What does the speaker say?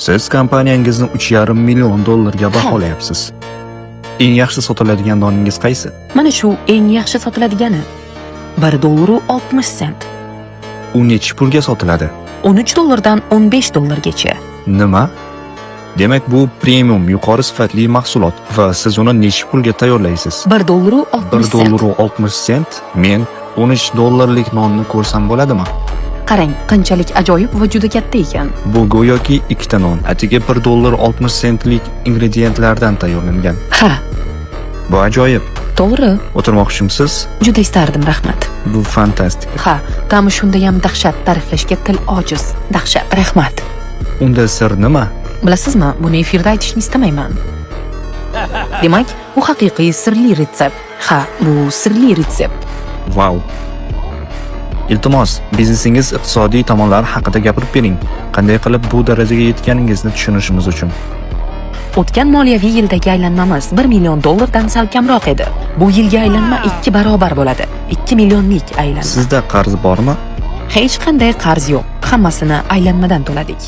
Siz kompaniyangizni 3,5 million dollarga baholayapsiz. Eng yaxshi sotiladigan doningiz qaysi? Mana shu eng yaxshi sotiladigani. $1.60. U necha pulga sotiladi? $13 $15 gacha. Nima? Demak bu premium yuqori sifatli mahsulot va siz uni necha pulga tayyorlaysiz? $1.60. $1.60. Men $13 nonni ko'rsam bo'ladimi? Qarang, qanchalik ajoyib va juda katta ekan. Bu go'yoki ikkita non, atigi $1.60 ingrediyentlardan tayyorlangan. Ha, Bu ajoyib. to'g'ri. O'tirmoqchimisiz? Juda istardim, rahmat. Bu fantastik. Ha, ta'mi shunda ham dahshat, ta'riflashga til ojiz. Dahshat, rahmat. Unda sir nima? Bilasizmi, buni efirda aytishni istamayman. Demak, bu haqiqiy sirli retsept. Ha, bu sirli retsept. Wow. Iltimos, biznesingiz iqtisodiy tomonlari haqida gapirib bering. Qanday qilib bu darajaga yetganingizni tushunishimiz uchun. O'tgan moliyaviy yildagi aylanmamiz $1 million dan sal kamroq edi. Bu yilgi aylanma 2 barobar bo'ladi. 2 millionlik aylanma. Sizda qarz bormi? Hech qanday qarz yo'q. Hammasini aylanmadan to'ladik.